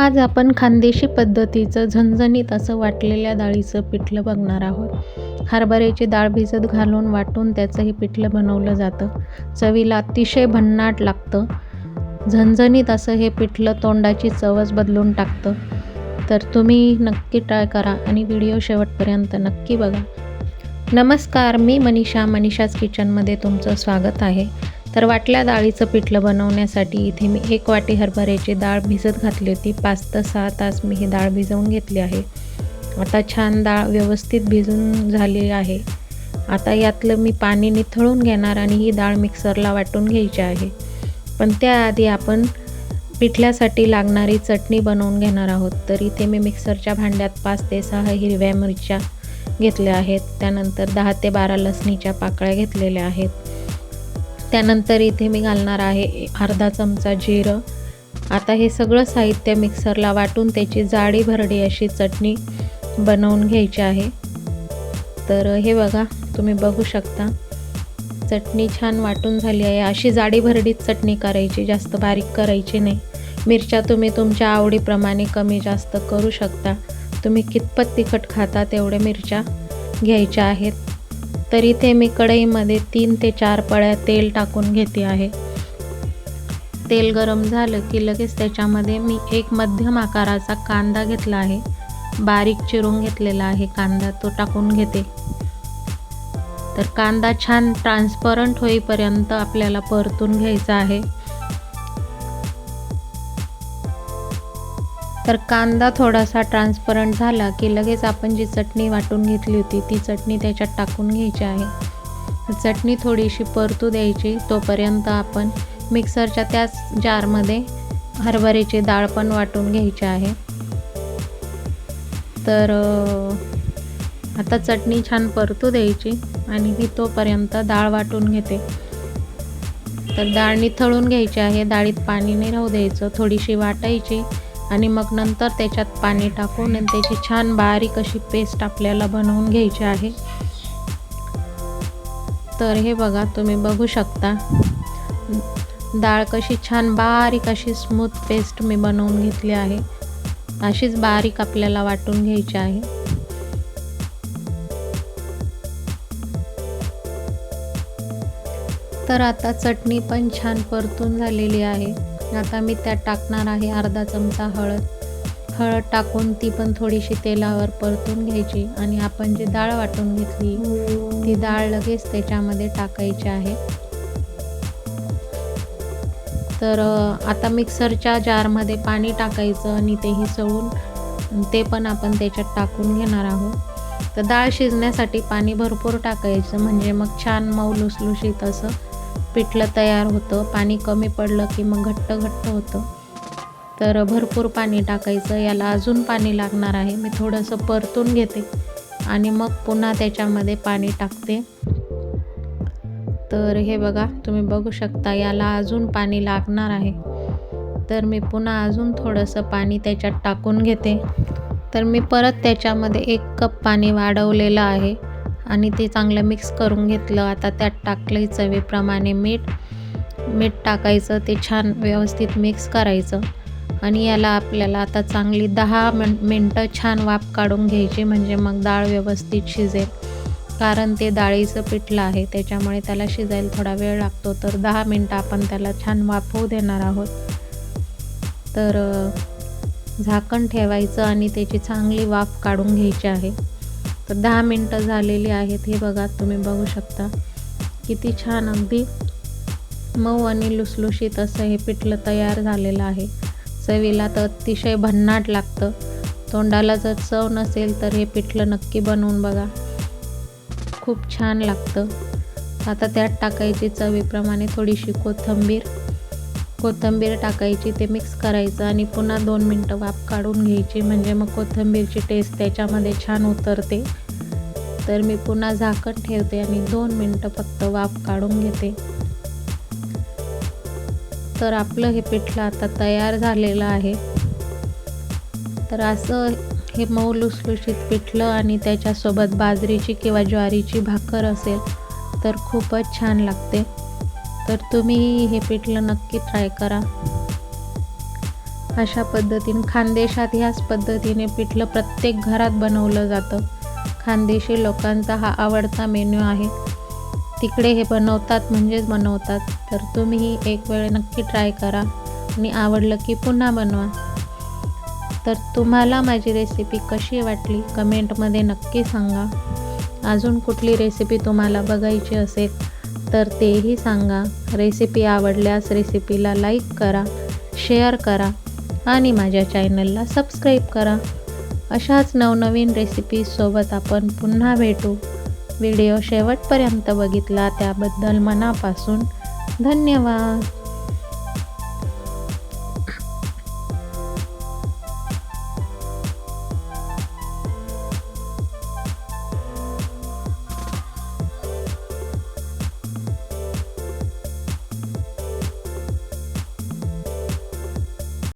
आज आपण खानदेशी पद्धतीचं झणझणीत असं वाटलेल्या डाळीचं पिठलं बघणार आहोत. हरभऱ्याची डाळ भिजत घालून वाटून त्याचं हे पिठलं बनवलं जातं. चवीला अतिशय भन्नाट लागतं. झणझणीत असं हे पिठलं तोंडाची चवच बदलून टाकतं. तर तुम्ही नक्की ट्राय करा आणि व्हिडिओ शेवटपर्यंत नक्की बघा. नमस्कार, मी मनीषाज किचनमध्ये तुमचं स्वागत आहे. तर वाटल्या डाळीचं पिठलं बनवण्यासाठी इथे मी 1 वाटी हरभऱ्याची डाळ भिजत घातली होती. 5 ते 6 तास मी ही डाळ भिजवून घेतली आहे. आता छान डाळ व्यवस्थित भिजून झाली आहे. आता यातलं मी पाणी निथळून घेणार आणि ही डाळ मिक्सरला वाटून घ्यायची आहे. पण त्याआधी आपण पिठल्यासाठी लागणारी चटणी बनवून घेणार आहोत. तर इथे मी मिक्सरच्या भांड्यात 5 ते 6 हिरव्या मिरच्या घेतल्या आहेत. त्यानंतर 10 ते 12 लसणीच्या पाकळ्या घेतलेल्या आहेत. त्यानंतर इथे मी घालणार आहे अर्धा चमचा जिरं. आता हे सगळं साहित्य मिक्सरला वाटून त्याची जाडी भरडी अशी चटणी बनवून घ्यायची आहे. तर हे बघा, तुम्ही बघू शकता चटणी छान वाटून झाली आहे. अशी जाडी भरडीत चटणी करायची, जास्त बारीक करायची नाही. मिरच्या तुम्ही तुमच्या आवडीप्रमाणे कमी जास्त करू शकता. तुम्ही कितपत तिखट खाता तेवढ्या मिरच्या घ्यायच्या आहेत. तर इथे मी कढईमध्ये 3 ते 4 पळ्या तेल टाकून घेते आहे. तेल गरम झालं की लगेच त्याच्यामध्ये मी एक मध्यम आकाराचा कांदा घेतला आहे. बारीक चिरून घेतलेला आहे कांदा, तो टाकून घेते. तर कांदा छान ट्रान्सपरंट होईपर्यंत आपल्याला परतून घ्यायचा आहे. तर कांदा थोडासा ट्रान्सपरंट झाला की लगेच आपण जी चटणी वाटून घेतली होती ती चटणी त्याच्यात टाकून घ्यायची आहे. चटणी थोडीशी परतू द्यायची. तोपर्यंत आपण मिक्सरच्या त्याच जारमध्ये हरभऱ्याची डाळ पण वाटून घ्यायची आहे. तर आता चटणी छान परतू द्यायची आणि मी तोपर्यंत डाळ वाटून घेते. तर डाळ निथळून घ्यायची आहे. डाळीत पाणी नाही राहू द्यायचं, थोडीशी वाटायची आणि मग नंतर त्याच्यात पाणी टाकून आणि त्याची छान बारीक अशी पेस्ट आपल्याला बनवून घ्यायची आहे. तर हे बघा, तुम्ही बघू शकता डाळ कशी छान बारीक अशी स्मूथ पेस्ट मी बनवून घेतली आहे. अशीच बारीक आपल्याला वाटून घ्यायची आहे. तर आता चटणी पण छान परतून झालेली आहे. आता मी त्यात टाकणार आहे अर्धा चमचा हळद टाकून ती पण थोडीशी तेलावर परतून घ्यायची आणि आपण जी डाळ वाटून घेतली ती डाळ लगेच त्याच्यामध्ये टाकायची आहे. तर आता मिक्सरच्या जारमध्ये पाणी टाकायचं आणि तेही सळून ते पण आपण त्याच्यात टाकून घेणार आहोत. तर डाळ शिजण्यासाठी पाणी भरपूर टाकायचं, म्हणजे मग छान मऊ लुसलुशीत असं पिठलं तयार होतं. पाणी कमी पडलं की मग घट्ट होतं. तर भरपूर पाणी टाकायचं. याला अजून पाणी लागणार आहे. मी थोडंसं परतून घेते आणि मग पुन्हा त्याच्यामध्ये पाणी टाकते. तर हे बघा, तुम्ही बघू शकता याला अजून पाणी लागणार आहे. तर मी पुन्हा अजून थोडंसं पाणी त्याच्यात टाकून घेते. तर मी परत त्याच्यामध्ये 1 कप पाणी वाढवलेलं आहे आणि ते चांगलं मिक्स करून घेतलं. आता त्यात टाकलं चवीप्रमाणे मीठ टाकायचं. ते छान व्यवस्थित मिक्स करायचं आणि याला आपल्याला आता चांगली 10 मिनटं छान वाफ काढून घ्यायची, म्हणजे मग डाळ व्यवस्थित शिजेल. कारण ते डाळीचं पिठलं आहे त्याच्यामुळे त्याला शिजायला थोडा वेळ लागतो. तर 10 मिनटं आपण त्याला छान वाफवू देणार आहोत. तर झाकण ठेवायचं आणि त्याची चांगली वाफ काढून घ्यायची आहे. तर 10 मिनटं झालेली आहेत. हे बघा, तुम्ही बघू शकता किती छान अगदी मऊ आणि लुसलुशीत असं हे पिठलं तयार झालेलं आहे. चवीला तर अतिशय भन्नाट लागतं. तोंडाला जर चव नसेल तर हे पिठलं नक्की बनवून बघा, खूप छान लागतं. आता त्यात टाकायची चवीप्रमाणे थोडीशी कोथिंबीर टाकायची. ते मिक्स करायचं आणि पुन्हा 2 मिनटं वाफ काढून घ्यायची, म्हणजे मग कोथिंबीरची टेस्ट त्याच्यामध्ये छान उतरते. तर मी पुन्हा झाकण ठेवते आणि 2 मिनटं फक्त वाफ काढून घेते. तर आपलं हे पिठलं आता तयार झालेलं आहे. तर असं हे मऊ लुसलुशीत पिठलं आणि त्याच्यासोबत बाजरीची किंवा ज्वारीची भाकर असेल तर खूपच छान लागते. तर तुम्ही हे पिठलं नक्की ट्राय करा. अशा पद्धतीने खानदेशात ह्याच पद्धतीने पिठलं प्रत्येक घरात बनवलं जातं. खानदेशी लोकांचा हा आवडता मेन्यू आहे. तिकडे हे बनवतात म्हणजेच बनवतात. तर तुम्हीही एक वेळ नक्की ट्राय करा आणि आवडलं की पुन्हा बनवा. तर तुम्हाला माझी रेसिपी कशी वाटली कमेंटमध्ये नक्की सांगा. अजून कुठली रेसिपी तुम्हाला बघायची असेल तर तेही सांगा. रेसिपी आवडल्यास रेसिपीला लाईक करा, शेअर करा आणि माझ्या चॅनलला सबस्क्राईब करा. अशाच नवनवीन रेसिपीजसोबत आपण पुन्हा भेटू. व्हिडिओ शेवटपर्यंत बघितला त्याबद्दल मनापासून धन्यवाद.